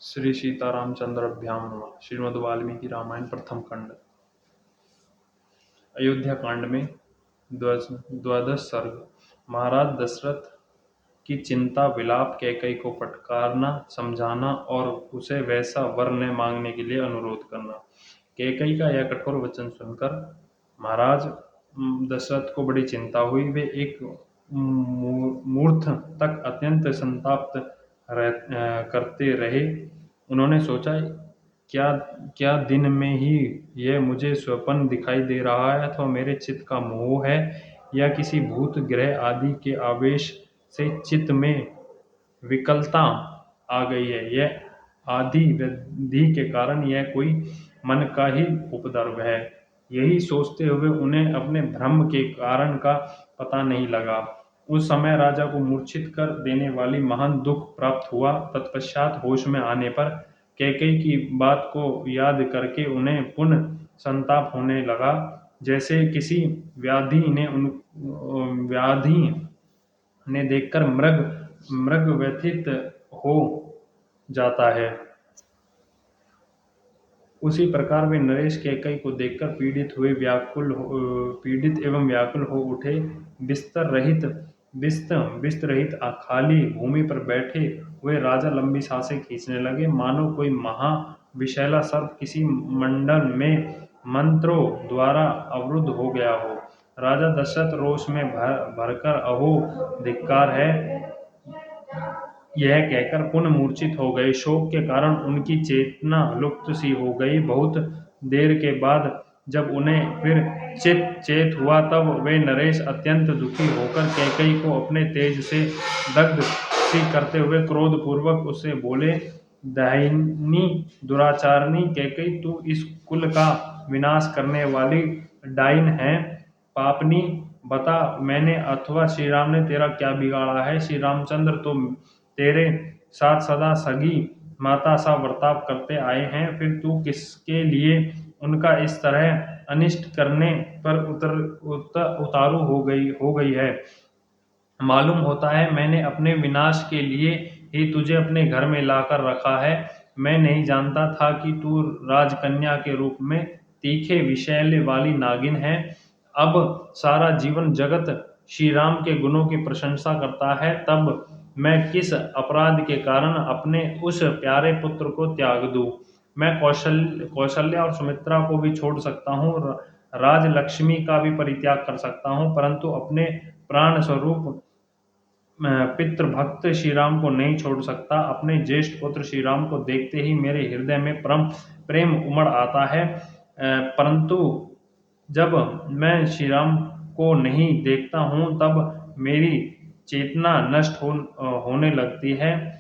श्री सीतारामचंद्राभ्याम नमः। श्रीमद् वाल्मीकि रामायण प्रथम खंड। अयोध्या कांड में द्वादश सर्ग। महाराज दशरथ की चिंता, विलाप, कैकई को फटकारना, समझाना और उसे वैसा वर न मांगने के लिए अनुरोध करना। कैकई का यह कठोर वचन सुनकर महाराज दशरथ को बड़ी चिंता हुई। वे एक मुहूर्त तक अत्यंत संताप्त करते रहे। उन्होंने सोचा, क्या क्या दिन में ही यह मुझे स्वप्न दिखाई दे रहा है, अथवा मेरे चित्त का मोह है, या किसी भूत ग्रह आदि के आवेश से चित्त में विकलता आ गई है। यह आदि विधि के कारण यह कोई मन का ही उपद्रव है। यही सोचते हुए उन्हें अपने भ्रम के कारण का पता नहीं लगा। उस समय राजा को मूर्छित कर देने वाली महान दुख प्राप्त हुआ। तत्पश्चात होश में आने पर कैकेयी की बात को याद करके उन्हें पुनः संताप होने लगा, जैसे किसी व्याधि ने देखकर मृग व्यथित हो जाता है। उसी प्रकार वे नरेश कैकेयी को देखकर पीड़ित एवं व्याकुल हो उठे। बिस्त रहित खाली भूमि पर बैठे हुए राजा लंबी सांसें खींचने लगे, मानो कोई महाविषैला सर्प किसी मंडल में मंत्रों द्वारा अवरुद्ध हो गया हो। राजा दशरथ रोष में भरकर अहो धिक्कार है, यह कहकर पुनः मूर्छित हो गए। शोक के कारण उनकी चेतना लुप्त सी हो गई। बहुत देर के बाद जब उन्हें फिर चेत हुआ, तब वे नरेश अत्यंत दुखी होकर कैकेयी को अपने तेज से दग्ध सी करते हुए क्रोध पूर्वक उससे बोले, दाहिनी दुराचारणी कैकेयी, तू इस कुल का विनाश करने वाली डाइन है, पापनी। बता, मैंने अथवा श्री राम ने तेरा क्या बिगाड़ा है? श्री रामचंद्र तो तेरे साथ सदा सगी माता सा बर्ताव करते आए हैं, फिर तू किसके लिए उनका इस तरह अनिष्ट करने पर उतारू हो गई है? मालूम होता है मैंने अपने विनाश के लिए ही तुझे अपने घर में लाकर रखा है। मैं नहीं जानता था कि तू राजकन्या के रूप में तीखे विषैले वाली नागिन है। अब सारा जीवन जगत श्री राम के गुणों की प्रशंसा करता है, तब मैं किस अपराध के कारण अपने उस प्यारे पुत्र को त्याग दूं? मैं कौशल्या और सुमित्रा को भी छोड़ सकता हूँ, राजलक्ष्मी का भी परित्याग कर सकता हूँ, परंतु अपने प्राण स्वरूप पितृभक्त श्री राम को नहीं छोड़ सकता। अपने ज्येष्ठ पुत्र श्री राम को देखते ही मेरे हृदय में प्रेम उमड़ आता है, परंतु जब मैं श्री राम को नहीं देखता हूँ तब मेरी चेतना नष्ट होने लगती है।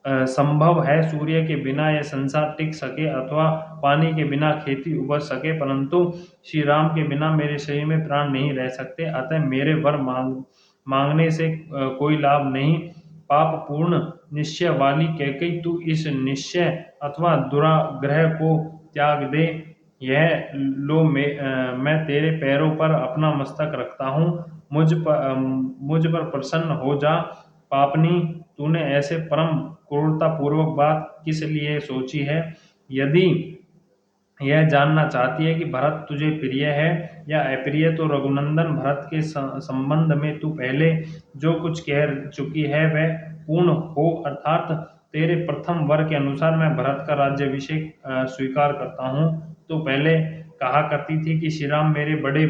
संभव है सूर्य के बिना यह संसार टिक सके, अथवा पानी के बिना खेती उपज सके, परंतु श्री राम के बिना मेरे शरीर में प्राण नहीं रह सकते। अतः मेरे वर मांगने से कोई लाभ नहीं। पाप पूर्ण निश्चय वाली कैकेयी, तू इस निश्चय अथवा दुराग्रह को त्याग दे। यह लो, मैं तेरे पैरों पर अपना मस्तक रखता हूँ, मुझ पर प्रसन्न हो जा। पापनी, तूने ऐसे परम क्रूरता पूर्वक बात किस लिए सोची है? यदि यह जानना चाहती है कि भरत तुझे प्रिय है या अप्रिय, तो रघुनंदन भरत के संबंध में तू पहले जो कुछ कह चुकी है वह पूर्ण हो, अर्थात तेरे प्रथम वर के अनुसार मैं भरत का राज्याभिषेक स्वीकार करता हूँ। तो पहले कहा करती थी कि श्री राम मेरे बड़े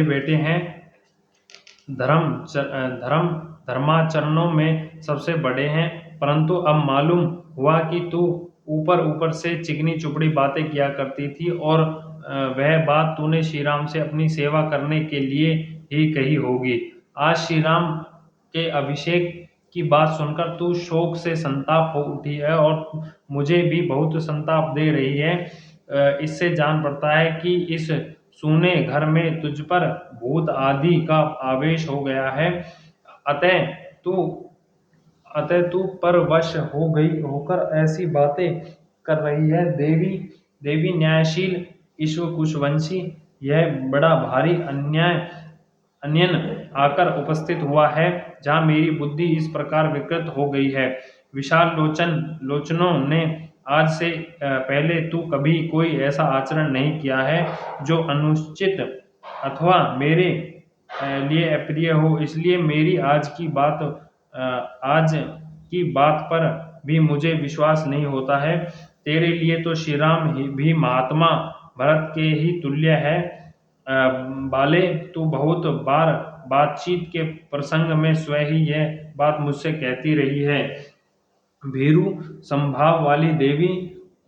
बेटे हैं, धर्माचरणों में सबसे बड़े हैं, परंतु अब मालूम हुआ कि तू ऊपर से चिकनी चुपड़ी बातें किया करती थी, और वह बात तूने श्री राम से अपनी सेवा करने के लिए ही कही होगी। आज श्री राम के अभिषेक की बात सुनकर तू शोक से संताप हो उठी है, और मुझे भी बहुत संताप दे रही है। इससे जान पड़ता है कि इस सूने घर में तुझ पर भूत आदि का आवेश हो गया है। अतः तू परवश होकर ऐसी बातें कर रही है। देवी न्यायशील ईश्वर कुशवंशी, यह बड़ा भारी अन्याय अन्यन आकर उपस्थित हुआ है, जहाँ मेरी बुद्धि इस प्रकार विकृत हो गई है। विशाल लोचनों ने, आज से पहले तू कभी कोई ऐसा आचरण नहीं किया है जो अनुचित अथवा मेरे लिए अप्रिय हो, इसलिए मेरी आज की बात पर भी मुझे विश्वास नहीं होता है। तेरे लिए तो श्री राम भी महात्मा भरत के ही तुल्य है। बाले, तू बहुत बार बातचीत के प्रसंग में स्वयं ही यह बात मुझसे कहती रही है। भीरु संभाव वाली देवी,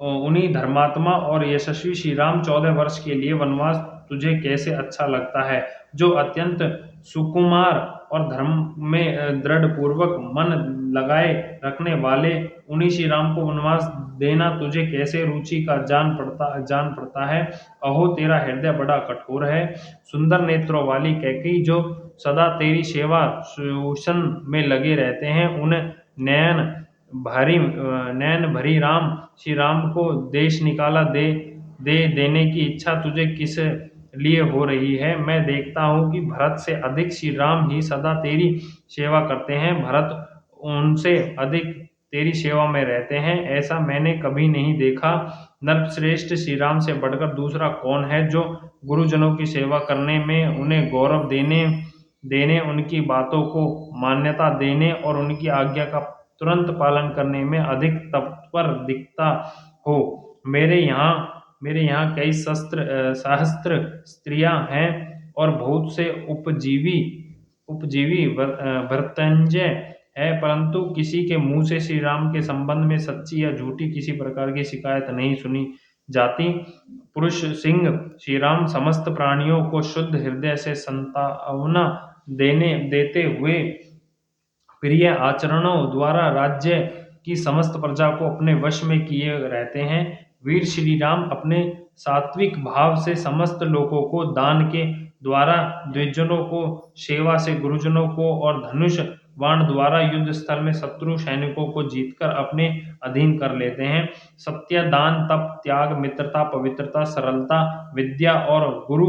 उन्हीं धर्मात्मा और यशस्वी श्री राम 14 वर्ष के लिए वनवास तुझे कैसे अच्छा लगता है, जो अत्यंत सुकुमार और धर्म में दृढ़ पूर्वक मन लगाए रखने वाले उन्हीं श्री राम को वनवास देना तुझे कैसे रुचि का जान पड़ता है। अहो, तेरा हृदय बड़ा कठोर है। सुंदर नेत्रों वाली कैकेयी, जो सदा तेरी सेवा शोषण में लगे रहते हैं, उन नैन भरी राम श्री राम को देश निकाला देने की इच्छा तुझे किस लिए हो रही है। मैं देखता हूँ कि भरत से अधिक श्री राम ही सदा तेरी सेवा करते हैं, भरत उनसे अधिक तेरी सेवा में रहते हैं, ऐसा मैंने कभी नहीं देखा। नरश्रेष्ठ श्री राम से बढ़कर दूसरा कौन है, जो गुरुजनों की सेवा करने में, उन्हें गौरव देने, उनकी बातों को मान्यता देने और उनकी आज्ञा का तुरंत पालन करने में अधिक तत्पर दिखता हो। मेरे यहाँ कई सहस्त्र स्त्रियां हैं और बहुत से उपजीवी भर्तंजय है, परंतु किसी के मुंह से श्री राम के संबंध में सच्ची या झूठी किसी प्रकार की शिकायत नहीं सुनी जाती। पुरुष सिंह श्री राम समस्त प्राणियों को शुद्ध हृदय से संतावना देते हुए प्रिय आचरणों द्वारा राज्य की समस्त प्रजा को अपने वश में किए रहते हैं। वीर श्री राम अपने सात्विक भाव से समस्त लोगों को दान के द्वारा, द्विजनों को सेवा से, गुरुजनों को और धनुष बाण द्वारा युद्ध स्थल में शत्रु सैनिकों को जीतकर अपने अधीन कर लेते हैं। सत्य, दान, तप, त्याग, मित्रता, पवित्रता, सरलता, विद्या और गुरु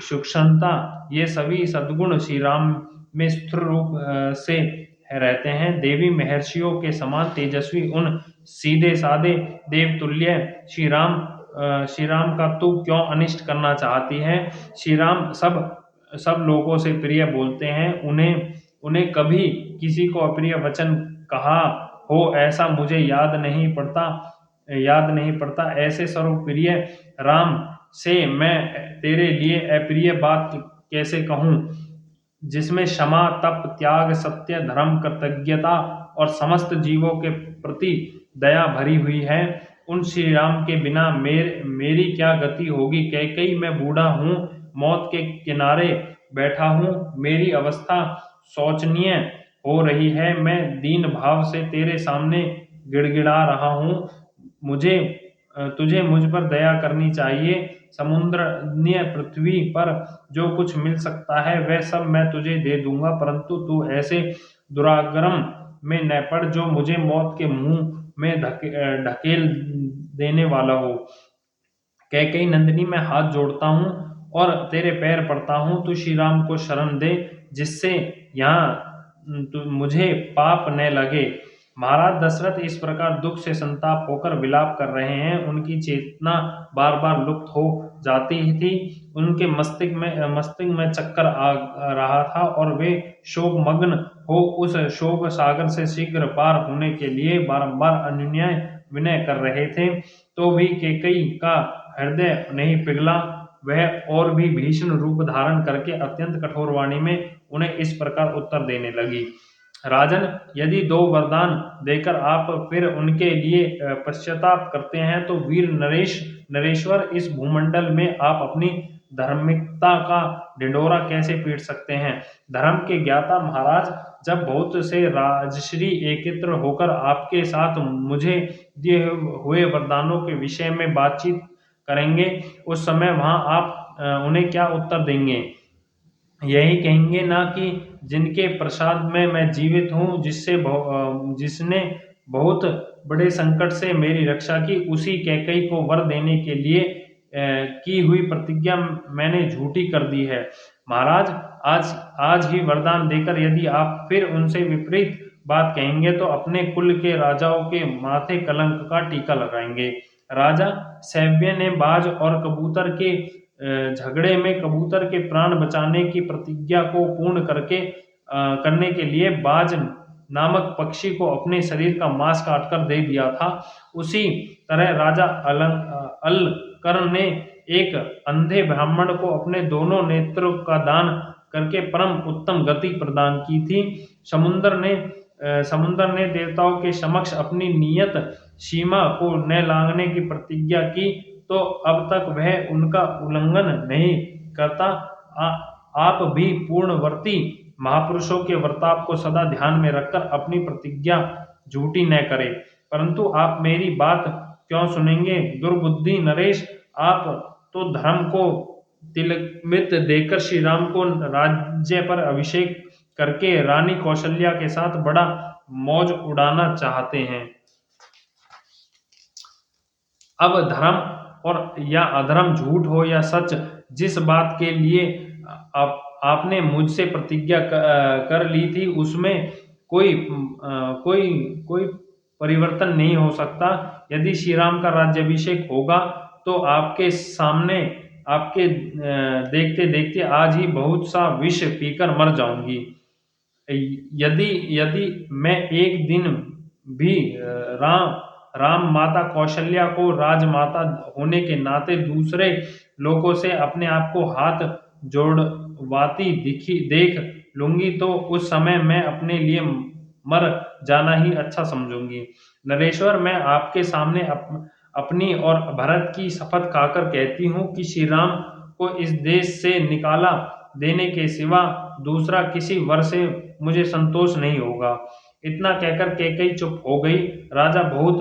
सूक्ष्मता, ये सभी सद्गुण श्री राम में स्थिर रूप से रहते हैं। देवी महर्षियों के समान तेजस्वी उन सीधे साधे देवतुल्य श्री राम का तू क्यों अनिष्ट करना चाहती है। श्री राम सब लोगों से प्रिय बोलते हैं, उन्हें कभी किसी को अप्रिय वचन कहा हो ऐसा मुझे याद नहीं पड़ता। ऐसे सर्वप्रिय राम से मैं तेरे लिए अप्रिय बात कैसे कहूँ, जिसमें क्षमा, तप, त्याग, सत्य, धर्म, कृतज्ञता और समस्त जीवों के प्रति दया भरी हुई है। उन श्री राम के बिना मेरी क्या गति होगी। कैकेयी, मैं बूढ़ा हूँ, मौत के किनारे बैठा हूँ, मेरी अवस्था शोचनीय हो रही है, मैं दीन भाव से तेरे सामने गिड़गिड़ा रहा हूँ। तुझे मुझ पर दया करनी चाहिए। समुद्रनीय पृथ्वी पर जो कुछ मिल सकता है वह सब मैं तुझे दे दूंगा, परंतु तू ऐसे दुराग्रम में न पड़ जो मुझे मौत के मुंह में ढकेल देने वाला हो। कैकेयी नंदिनी, मैं हाथ जोड़ता हूँ और तेरे पैर पड़ता हूँ, तू श्री राम को शरण दे, जिससे यहाँ मुझे पाप न लगे। महाराज दशरथ इस प्रकार दुख से संताप होकर विलाप कर रहे हैं। उनकी चेतना बार बार लुप्त हो जाती थी, उनके मस्तिष्क में चक्कर आ रहा था और वे शोकमग्न हो उस शोक सागर से शीघ्र पार होने के लिए बारंबार अनुनय विनय कर रहे थे। तो भी कैकेयी का हृदय नहीं पिघला। वह और भी भीषण रूप धारण करके अत्यंत कठोर वाणी में उन्हें इस प्रकार उत्तर देने लगी। राजन, यदि 2 वरदान देकर आप फिर उनके लिए पश्चाताप करते हैं तो वीर नरेश्वर, इस भूमंडल में आप अपनी धार्मिकता का ढिंढोरा कैसे पीट सकते हैं। धर्म के ज्ञाता महाराज, जब बहुत से राजश्री एकत्र होकर आपके साथ मुझे दिए हुए वरदानों के विषय में बातचीत करेंगे, उस समय वहां आप उन्हें क्या उत्तर देंगे। यही कहेंगे ना कि जिनके प्रसाद में मैं जीवित हूँ, जिसने बहुत बड़े संकट से मेरी रक्षा की, उसी कैकेयी को वर देने के लिए की हुई प्रतिज्ञा मैंने झूठी कर दी है। महाराज, आज आज ही वरदान देकर यदि आप फिर उनसे विपरीत बात कहेंगे तो अपने कुल के राजाओं के माथे कलंक का टीका लगाएंगे। राजा सैव्य ने बाज और कबूतर के झगड़े में कबूतर के प्राण बचाने की प्रतिज्ञा को पूर्ण करने के लिए बाज नामक पक्षी को अपने शरीर का मांस काटकर दे दिया था। उसी तरह राजा अलकर्ण ने एक अंधे ब्राह्मण को अपने दोनों नेत्रों का दान करके परम उत्तम गति प्रदान की थी। समुद्र ने देवताओं के समक्ष अपनी नियत सीमा को न लांघने की प्रतिज्ञा की, तो अब तक वह उनका उल्लंघन नहीं करता। आप भी पूर्णवर्ती महापुरुषों के वर्ताव को सदा ध्यान में रखकर अपनी प्रतिज्ञा झूठी न करें। परंतु आप मेरी बात क्यों सुनेंगे दुर्बुद्धि नरेश? आप तो धर्म को तिलमित देकर श्री राम को राज्य पर अभिषेक करके रानी कौशल्या के साथ बड़ा मौज उड़ाना चाहते हैं। अब धर्म और या अधर्म, झूठ हो या सच, जिस बात के लिए आपने मुझसे प्रतिज्ञा कर ली थी उसमें कोई परिवर्तन नहीं हो सकता। यदि श्री राम का राज्याभिषेक होगा तो आपके सामने आपके देखते देखते आज ही बहुत सा विष पीकर मर जाऊंगी। यदि मैं एक दिन भी राम माता कौशल्या को राजमाता होने के नाते दूसरे लोगों से अपने आप को हाथ जोड़वाती देख लूंगी तो उस समय मैं अपने लिए मर जाना ही अच्छा समझूंगी। नरेश्वर, मैं आपके सामने अपनी और भरत की शपथ खाकर कहती हूँ कि श्री राम को इस देश से निकाला देने के सिवा दूसरा किसी वर से मुझे संतोष नहीं होगा। इतना कहकर कैकेयी चुप हो गई। राजा बहुत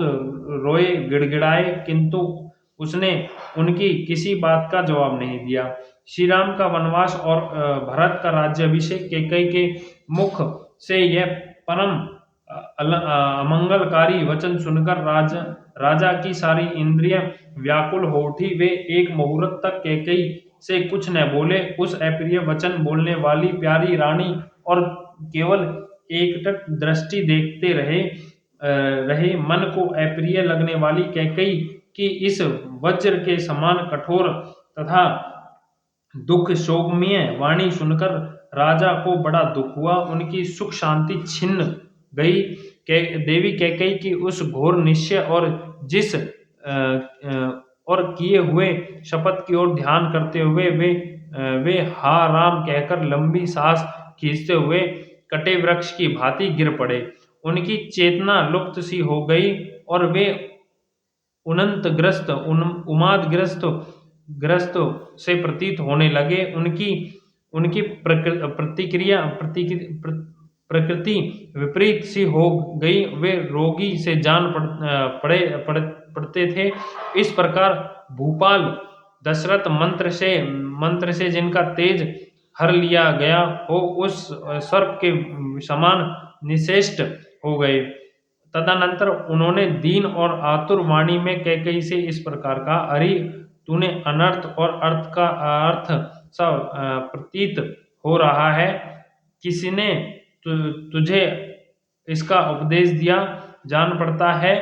रोए, गिड़गिड़ाए, किंतु उसने उनकी किसी बात का जवाब नहीं दिया। श्री राम का वनवास और भरत का राज्याभिषेक कैकेयी के मुख से यह परम अमंगलकारी वचन सुनकर राजा की सारी इंद्रियां व्याकुल हो उठी। वे एक मुहूर्त तक कैकेयी से कुछ न बोले। उस अप्रिय वचन बोलने वाली प्यारी रानी और केवल एकटक दृष्टि देखते रहे। मन को अप्रिय लगने वाली कैकेयी की इस वज्र के समान कठोर तथा दुख शोकमय वाणी सुनकर राजा को बड़ा दुख हुआ। उनकी सुख शांति छिन्न गई। देवी कैकेयी की उस घोर निश्चय और किए हुए शपथ की ओर ध्यान करते हुए वे हा राम कहकर लंबी सांस खींचते हुए कटे वृक्ष की भांति गिर पड़े। उनकी चेतना लुप्त सी हो गई और वे उन्मादग्रस्त से प्रतीत होने लगे। उनकी प्रकृति विपरीत सी हो गई। वे रोगी से जान पड़ते थे। इस प्रकार भूपाल दशरथ मंत्र से जिनका तेज हर लिया गया हो उस सर्प के समान निशेष हो गए। तदनंतर उन्होंने दीन और आतुर वाणी में कैकेयी से इस प्रकार कहा, अरे तूने अनर्थ और अर्थ सा प्रतीत हो रहा है। किसी ने तुझे इसका उपदेश दिया? जान पड़ता है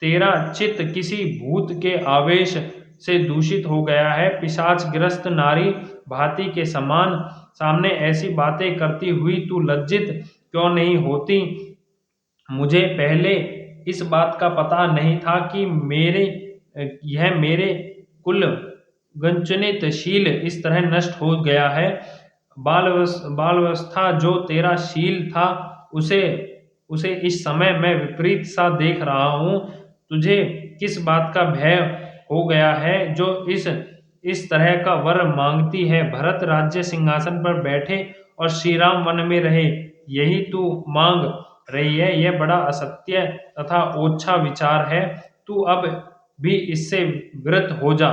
तेरा चित्त किसी भूत के आवेश से दूषित हो गया है। पिशाच ग्रस्त नारी भांति के समान सामने ऐसी बातें करती हुई तू लज्जित क्यों नहीं होती? मुझे पहले इस बात का पता नहीं था कि यह मेरे कुल गंचनित शील इस तरह नष्ट हो गया है। बालावस्था जो तेरा शील था उसे इस समय मैं विपरीत सा देख रहा हूँ। तुझे किस बात का भय हो गया है जो इस तरह का वर मांगती है? भरत राज्य सिंहासन पर बैठे और श्री राम वन में रहे, यही तू मांग रही है। यह बड़ा असत्य तथा ओछा विचार है। तू अब भी इससे विरत हो जा।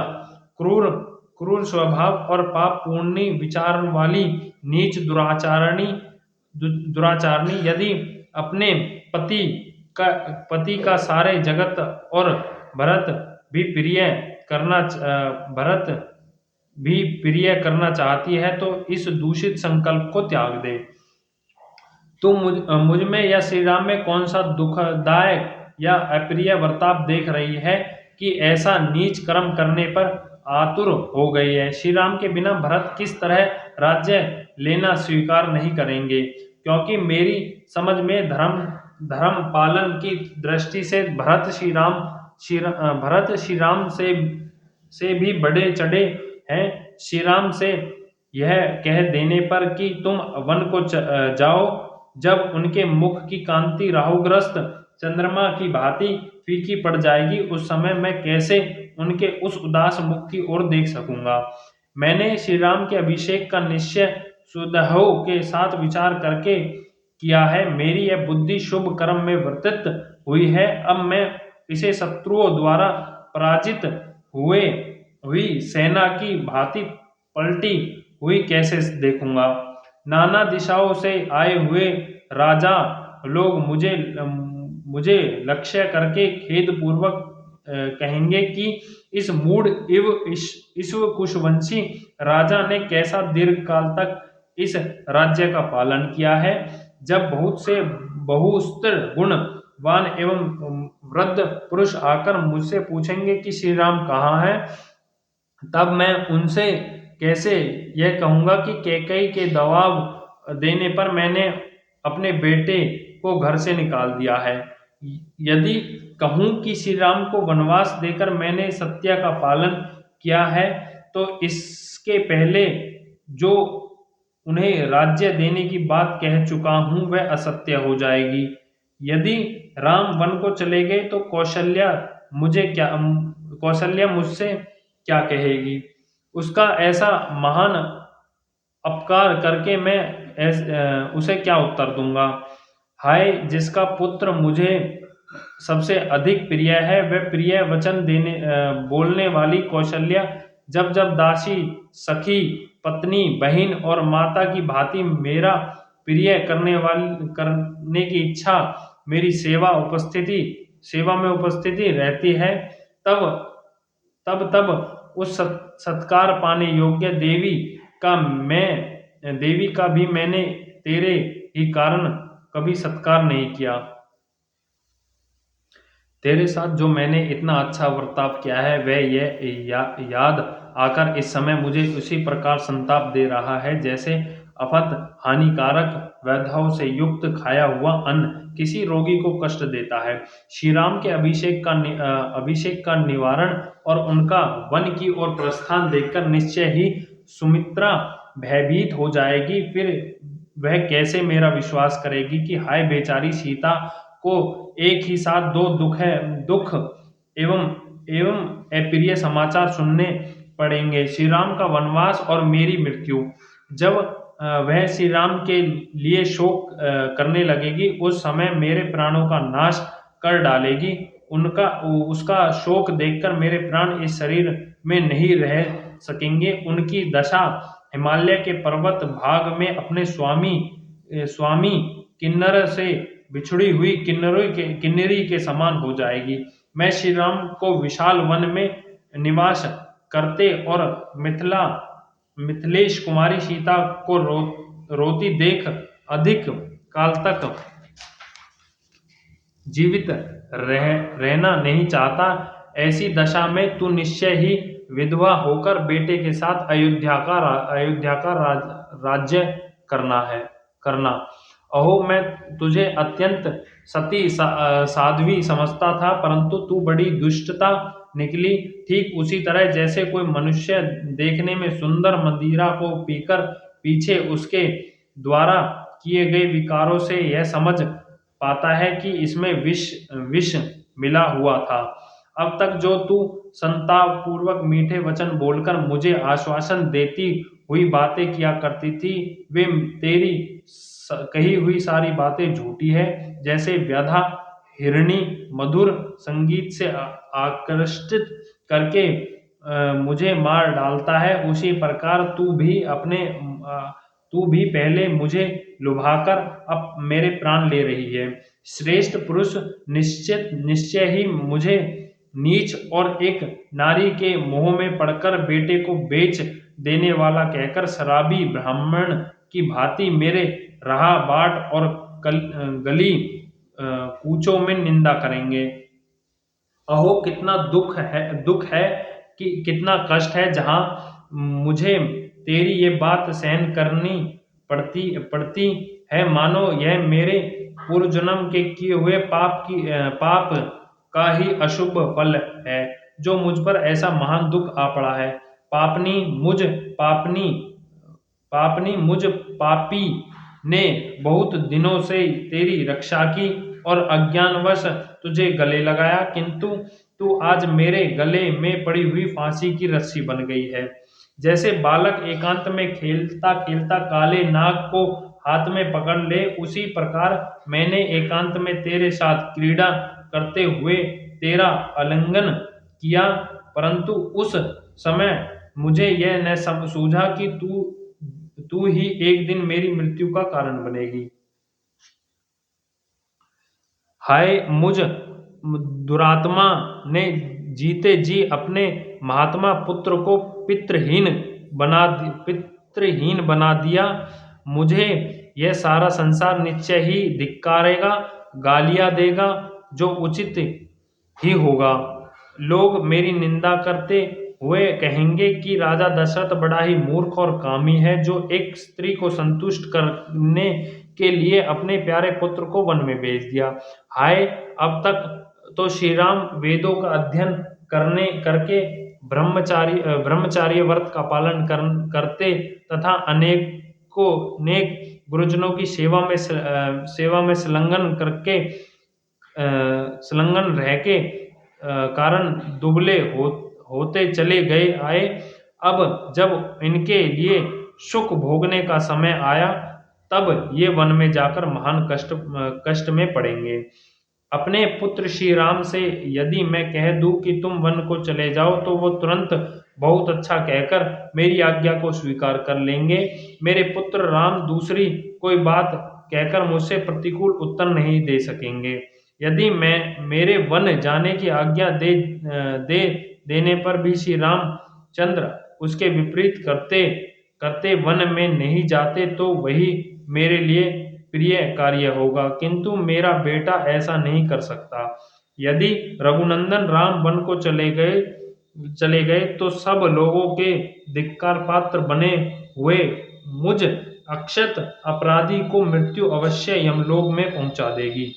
क्रूर स्वभाव और पाप पूर्ण विचार वाली नीच दुराचारणी यदि अपने पति का सारे जगत और भरत भी भी प्रिय करना चाहती है तो इस दूषित संकल्प को त्याग दे। तू मुझ में या श्री राम में कौन सा दुखदायक या अप्रिय बर्ताव देख रही है कि ऐसा नीच कर्म करने पर आतुर हो गई है। श्री राम के बिना भरत किस तरह राज्य लेना स्वीकार नहीं करेंगे, क्योंकि मेरी समझ में धर्म पालन की दृष्टि से भरत श्री राम से भी बड़े चढ़े हैं। श्री राम से यह कह देने पर कि तुम वन को जाओ, जब उनके मुख की कांति राहुग्रस्त चंद्रमा की भांति फीकी पड़ जाएगी, उस समय मैं कैसे उनके उस उदास मुख की ओर देख सकूंगा। मैंने श्री राम के अभिषेक का निश्चय सुदहो के साथ विचार करके किया है। मेरी यह बुद्धि शुभ कर्म में वर्तित हुई है। अब मैं इसे शत्रुओं द्वारा पराजित हुई सेना की भांति पलटी हुई कैसे देखूंगा। नाना दिशाओं से आए हुए राजा लोग मुझे लक्ष्य करके खेद पूर्वक कहेंगे कि इस मूढ़ ईश्व कुशवंशी राजा ने कैसा दीर्घ काल तक इस राज्य का पालन किया है। जब बहुत से बहुस्त्र गुणवान एवं वृद्ध पुरुष आकर मुझसे पूछेंगे कि श्री राम कहाँ है, तब मैं उनसे कैसे यह कहूंगा कि कैकेयी के दबाव देने पर मैंने अपने बेटे को घर से निकाल दिया है। यदि कहूं कि श्री राम को वनवास देकर मैंने सत्य का पालन किया है, तो इसके पहले जो उन्हें राज्य देने की बात कह चुका हूं वह असत्य हो जाएगी। यदि राम वन को चले गए तो कौशल्या मुझसे क्या कहेगी। उसका ऐसा महान अपकार करके मैं उसे क्या उत्तर दूंगा। हाय, जिसका पुत्र मुझे सबसे अधिक प्रिय है, वह प्रिय वचन बोलने वाली कौशल्या जब जब दासी, सखी, पत्नी, बहन और माता की भांति मेरा प्रिय करने की इच्छा मेरी सेवा में उपस्थिति रहती है, तब उस सत्कार पाने योग्य देवी का भी मैंने तेरे ही कारण कभी सत्कार नहीं किया। तेरे साथ जो मैंने इतना अच्छा बर्ताव किया है वह याद आकर इस समय मुझे उसी प्रकार संताप दे रहा है जैसे अफत हानिकारक वैधों से युक्त खाया हुआ अन्न किसी रोगी को कष्ट देता है। श्री राम के अभिषेक का निवारण और उनका वन की ओर प्रस्थान देखकर निश्चय ही सुमित्रा भयभीत हो जाएगी। फिर वह कैसे मेरा विश्वास करेगी कि हाय बेचारी सीता को एक ही साथ दो दुख एवं अप्रिय समाचार सुनने पड़ेंगे, श्री राम का वनवास और मेरी मृत्यु। जब वह श्री राम के लिए शोक करने लगेगी, उस समय मेरे प्राणों का नाश कर डालेगी। उसका शोक देखकर मेरे प्राण इस शरीर में नहीं रह सकेंगे। उनकी दशा हिमालय के पर्वत भाग में अपने स्वामी किन्नर से बिछड़ी हुई किन्नरी के समान हो जाएगी। मैं श्री राम को विशाल वन में निवास करते और मिथिलेश कुमारी सीता को रोती देख अधिक काल तक जीवित रहना नहीं चाहता। ऐसी दशा में तू निश्चय ही विधवा होकर बेटे के साथ अयोध्या का राज्य करना। अहो, मैं तुझे अत्यंत सती साध्वी समझता था, परंतु तू बड़ी दुष्टता निकली। ठीक उसी तरह जैसे कोई मनुष्य देखने में सुंदर मदिरा को पीकर पीछे उसके द्वारा किए गए विकारों से यह समझ पाता है कि इसमें विष मिला हुआ था। अब तक जो तू संताप पूर्वक मीठे वचन बोलकर मुझे आश्वासन देती हुई बातें किया करती थी, वे तेरी कही हुई सारी बातें झूठी है। जैसे व्यधा हिरणी मधुर संगीत से आकर्षित करके मुझे मार डालता है, उसी प्रकार तू भी पहले मुझे लुभाकर अब मेरे प्राण ले रही है। श्रेष्ठ पुरुष निश्चय ही मुझे नीच और एक नारी के मोह में पड़कर बेटे को बेच देने वाला कहकर शराबी ब्राह्मण की भांति मेरे राह बाट और गली कूचों में निंदा करेंगे। अहो कितना दुख है कि कितना कष्ट है जहां मुझे तेरी ये बात सहन करनी पड़ती है, मानो यह मेरे पूर्व जन्म के किए हुए पाप का ही अशुभ फल है जो मुझ पर ऐसा महान दुख आ पड़ा है। पापनी मुझ पापनी पापनी मुझ पापी ने बहुत दिनों से तेरी रक्षा की और अज्ञानवश तुझे गले लगाया, किंतु तू आज मेरे गले में पड़ी हुई फांसी की रस्सी बन गई है। जैसे बालक एकांत में खेलता खेलता काले नाग को हाथ में पकड़ ले, उसी प्रकार मैंने एकांत में तेरे साथ क्रीड़ा करते हुए तेरा आलिंगन किया, परंतु उस समय मुझे यह न सूझा कि तू ही एक दिन मेरी मृत्यु का कारण बनेगी। हाय मुझ दुरात्मा ने जीते जी अपने महात्मा पुत्र को पितृहीन बना दिया। मुझे यह सारा संसार निश्चय ही धिक्कारेगा, गालियां देगा, जो उचित ही होगा। लोग मेरी निंदा करते हुए कहेंगे कि राजा दशरथ बड़ा ही मूर्ख और कामी है, जो एक स्त्री को संतुष्ट करने के लिए अपने प्यारे पुत्र को वन में भेज दिया। हाय, अब तक तो श्री राम वेदों का अध्ययन करके ब्रह्मचार्य व्रत का पालन करते तथा अनेक गुरुजनों की सेवा में संलग्न रह के कारण दुबले होते चले गए आए। अब जब इनके लिए सुख भोगने का समय आया, तब ये वन में जाकर महान कष्ट में पड़ेंगे। अपने पुत्र श्री राम से यदि मैं कह दूं कि तुम वन को चले जाओ, तो वो तुरंत बहुत अच्छा कहकर मेरी आज्ञा को स्वीकार कर लेंगे। मेरे पुत्र राम दूसरी कोई बात कहकर मुझसे प्रतिकूल उत्तर नहीं दे सकेंगे। यदि मैं मेरे वन जाने की आज्ञा दे देने पर भी श्री रामचंद्र उसके विपरीत करते वन में नहीं जाते, तो वही मेरे लिए प्रिय कार्य होगा, किंतु मेरा बेटा ऐसा नहीं कर सकता। यदि रघुनंदन राम वन को चले गए तो सब लोगों के धिक्कार पात्र बने हुए मुझ अक्षत अपराधी को मृत्यु अवश्य यमलोक में पहुंचा देगी।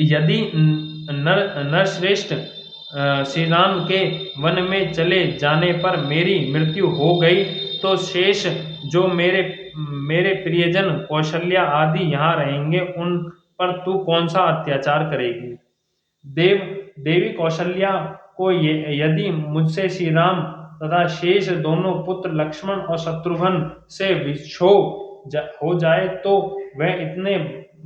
यदि नरश्रेष्ठ श्री राम के वन में चले जाने पर मेरी मृत्यु हो गई, तो शेष जो मेरे प्रियजन कौशल्या आदि यहाँ रहेंगे, उन पर तू कौन सा अत्याचार करेगी। देवी कौशल्या को यदि मुझसे श्री राम तथा शेष दोनों पुत्र लक्ष्मण और शत्रुघ्न से विछोह हो जाए, तो वह इतने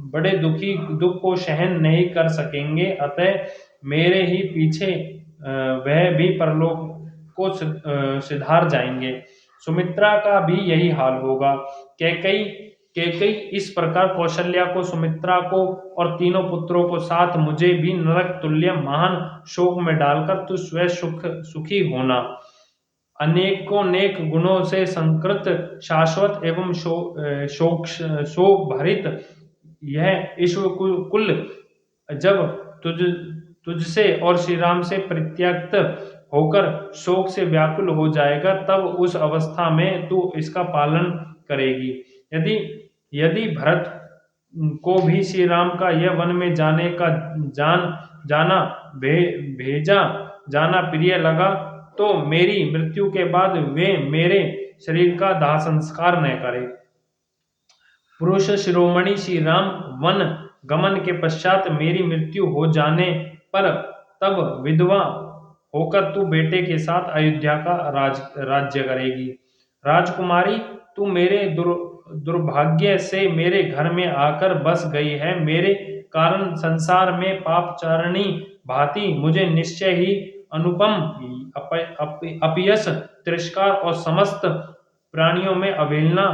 बड़े दुख को सहन नहीं कर सकेंगे, अतः मेरे ही पीछे वह भी परलोक को सिधार जाएंगे। सुमित्रा का भी यही हाल होगा। कैकई इस प्रकार कौशल्या को, सुमित्रा को और तीनों पुत्रों को साथ मुझे भी नरक तुल्य महान शोक में डालकर तू स्वयं सुखी होना। अनेकोनेक गुणों से संकृत शाश्वत एवं शोभरित यह ईश्वर कुल जब तुझसे और श्री राम से परित्यक्त होकर शोक से व्याकुल हो जाएगा, तब उस अवस्था में तू इसका पालन करेगी। यदि भरत को भी श्री राम का यह वन में जाने का भेजा जाना प्रिय लगा, तो मेरी मृत्यु के बाद वे मेरे शरीर का दाह संस्कार न करें। पुरुष शिरोमणि श्री राम वन गमन के पश्चात मेरी मृत्यु हो जाने पर तब विधवा होकर तू बेटे के साथ अयोध्या का राज्य करेगी। राजकुमारी, तू मेरे दुर्भाग्य से मेरे घर में आकर बस गई है। मेरे कारण संसार में पापचारिणी भांति मुझे निश्चय ही अनुपम अपयश, तिरस्कार और समस्त प्राणियों में अवहेलना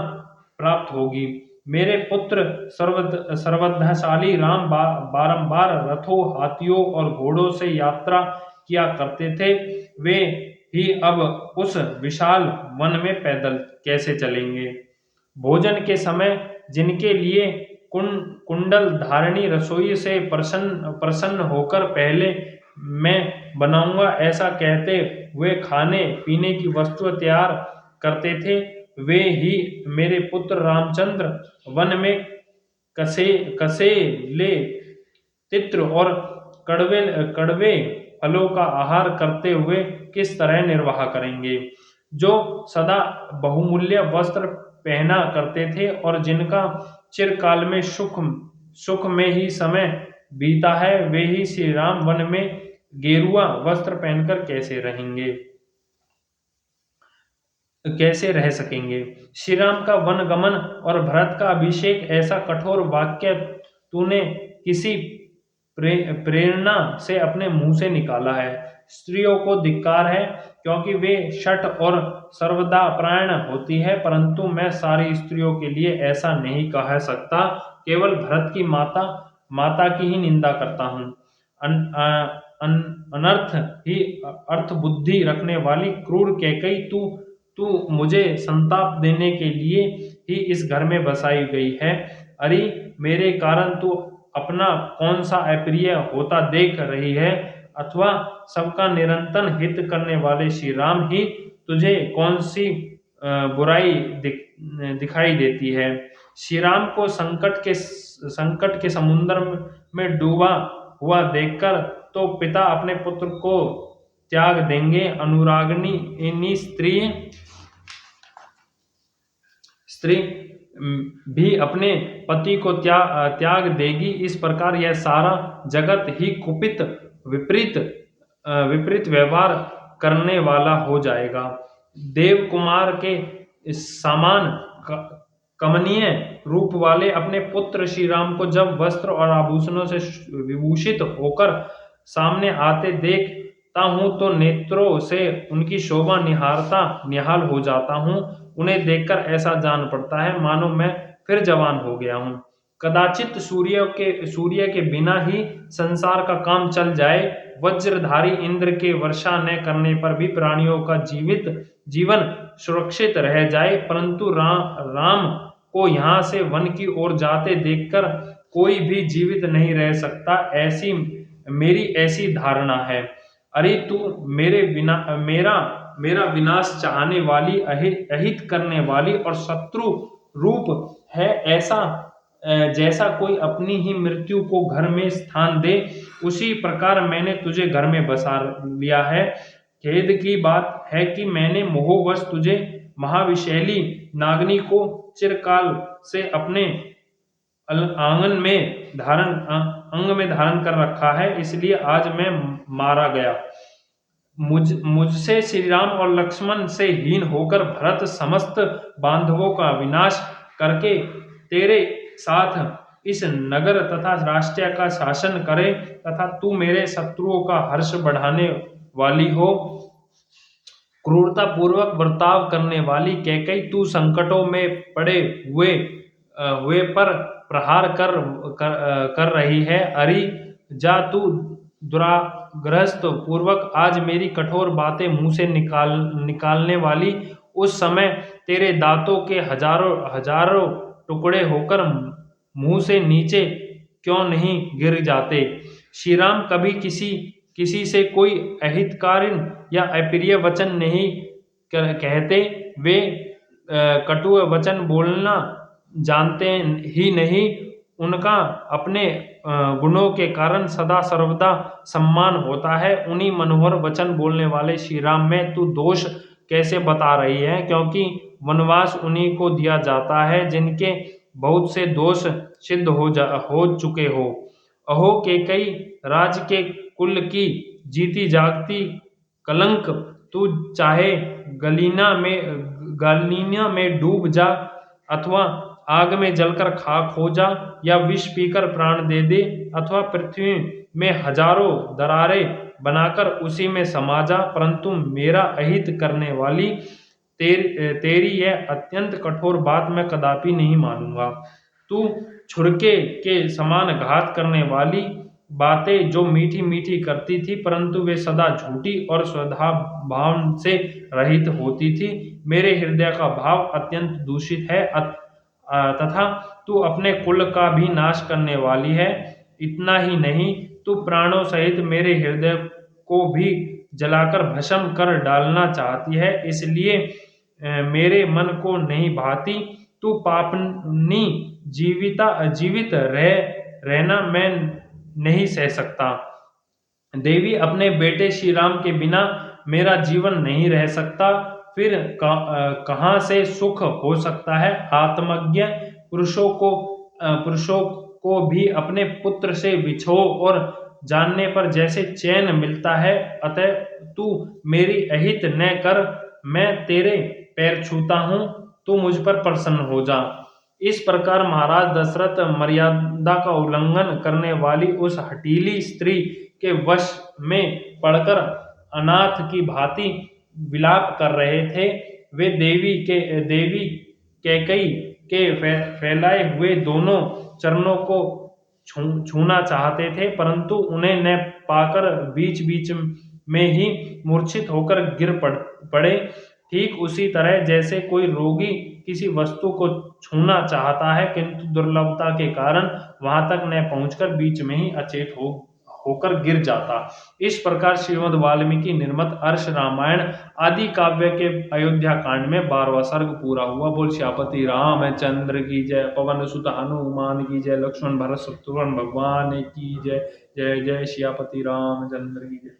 प्राप्त होगी। मेरे पुत्र सर्वधाशाली राम बारंबार रथों, हाथियों और घोड़ों से यात्रा किया करते थे। वे ही अब उस विशाल वन में पैदल कैसे चलेंगे। भोजन के समय जिनके लिए कुंडल धारणी रसोई से प्रसन्न प्रसन्न होकर पहले मैं बनाऊंगा ऐसा कहते हुए खाने पीने की वस्तु तैयार करते थे, वे ही मेरे पुत्र रामचंद्र वन में कसे कसेले तित्र और कड़वे कड़वे फलों का आहार करते हुए किस तरह निर्वाह करेंगे। जो सदा बहुमूल्य वस्त्र पहना करते थे और जिनका चिरकाल में सुख सुख में ही समय बीता है, वे ही श्री राम वन में गेरुआ वस्त्र पहनकर कैसे रह सकेंगे। श्री राम का वन गमन और भरत का अभिषेक, ऐसा कठोर वाक्य तूने किसी प्रेरणा से अपने मुंह से निकाला है। स्त्रियों को धिक्कार है, क्योंकि वे शठ और सर्वदा परायण होती है, परंतु मैं सारी स्त्रियों के लिए ऐसा नहीं कह सकता, केवल भरत की माता माता की ही निंदा करता हूँ। अनर्थ ही अर्थ बुद्धि रखने वाली क्रूर कैकई, तू तू मुझे संताप देने के लिए ही इस घर में बसाई गई है। अरे मेरे कारण तू अपना कौन सा अप्रिय होता देख रही है, अथवा सबका निरंतर हित करने वाले श्री राम ही तुझे कौन सी बुराई दिखाई देती है। श्री राम को संकट के समुद्र में डूबा हुआ देखकर तो पिता अपने पुत्र को त्याग देंगे। अनुरागिनी स्त्री भी अपने पति को त्याग देगी। इस प्रकार यह सारा जगत ही कुपित विपरीत व्यवहार करने वाला हो जाएगा। देव कुमार के समान कमनीय रूप वाले अपने पुत्र श्री राम को जब वस्त्र और आभूषणों से विभूषित होकर सामने आते देखता हूँ तो नेत्रों से उनकी शोभा निहाल हो जाता हूँ। उन्हें देखकर ऐसा जान पड़ता है मानो मैं फिर जवान हो गया हूँ। कदाचित सूर्य के बिना ही संसार का काम चल जाए। वज्रधारी इंद्र के वर्षा न करने पर भी प्राणियों का जीवन सुरक्षित रह जाए, परंतु राम को यहाँ से वन की ओर जाते देखकर कोई भी जीवित नहीं रह सकता, ऐसी मेरी ऐसी धारणा है। अरे तू मेरा विनाश चाहने वाली, अहित करने वाली और शत्रु रूप है, ऐसा जैसा कोई अपनी ही मृत्यु को घर में स्थान दे, उसी प्रकार मैंने तुझे घर में बसा लिया है। खेद की बात है कि मैंने मोहवश तुझे महाविशैली नागनी को चिरकाल से अपने अंग में धारण कर रखा है, इसलिए आज मैं मारा गया। मुझसे श्री राम और लक्ष्मण से हीन होकर भरत समस्त बांधवों का विनाश करके तेरे साथ इस नगर तथा राष्ट्र का शासन करे, तथा तू मेरे शत्रुओं का हर्ष बढ़ाने वाली हो। क्रूरता पूर्वक बर्ताव करने वाली कैकई, तू संकटों में पड़े हुए पर प्रहार कर रही है। अरे जा तू दुराग्रस्त पूर्वक आज मेरी कठोर बातें मुंह से निकालने वाली, उस समय तेरे दांतों के हजारों टुकड़े होकर मुंह से नीचे क्यों नहीं गिर जाते। श्री राम कभी किसी से कोई अहितकारी या अप्रिय वचन नहीं कहते, वे कटु वचन बोलना जानते ही नहीं। उनका अपने गुणों के कारण सदा सर्वदा सम्मान होता है। उन्हीं मनोहर वचन बोलने वाले श्री राम में तू दोष कैसे बता रही है, क्योंकि वनवास उन्हीं को दिया जाता है जिनके बहुत से दोष सिद्ध हो चुके हो। अहो कैकई, राज के कुल की जीती जागती कलंक, तू चाहे गलीना में डूब जा, अथवा आग में जलकर खाक हो जा, या विष पीकर प्राण दे दे, अथवा पृथ्वी में हजारों दरारें बनाकर उसी में समा जा, परंतु मेरा अहित करने वाली तेरी यह अत्यंत कठोर बात मैं कदापि नहीं मानूंगा। तू छुड़के के समान घात करने वाली बातें जो मीठी मीठी करती थी, परंतु वे सदा झूठी और श्रद्धा भाव से रहित होती थी। मेरे हृदय का भाव अत्यंत दूषित है, तथा तू अपने कुल का भी नाश करने वाली है। इतना ही नहीं, तू प्राणों सहित मेरे हृदय को भी जलाकर भस्म कर डालना चाहती है। इसलिए मेरे मन को नहीं भाती। तू पापनी जीवित रहना मैं नहीं सह सकता। देवी, अपने बेटे श्री राम के बिना मेरा जीवन नहीं रह सकता। फिर कहाँ से सुख हो सकता है? आत्मज्ञ पुरुषों को भी अपने पुत्र से विछोह और जानने पर जैसे चैन मिलता है। अतः तू मेरी अहित न कर, मैं तेरे पैर छूता हूँ, तू मुझ पर प्रसन्न हो जा। इस प्रकार महाराज दशरथ मर्यादा का उल्लंघन करने वाली उस हठीली स्त्री के वश में पड़कर अनाथ की भांति विलाप कर रहे थे। वे देवी कैकेयी के फैलाए हुए दोनों चरणों को छूना चाहते थे, परंतु उन्हें न पाकर बीच बीच में ही मूर्छित होकर गिर पड़े। ठीक उसी तरह जैसे कोई रोगी किसी वस्तु को छूना चाहता है, किंतु दुर्लभता के कारण वहां तक न पहुंचकर बीच में ही अचेत होकर गिर जाता। इस प्रकार श्रीमद् वाल्मीकि निर्मित अर्ष रामायण आदि काव्य के अयोध्या कांड में 12वां सर्ग पूरा हुआ। बोल श्यापति रामचंद्र की जय। पवन सुत हनुमान की जय। लक्ष्मण भरत शत्रुघ्न भगवान की जय। जय जय श्यापति रामचंद्र की जय।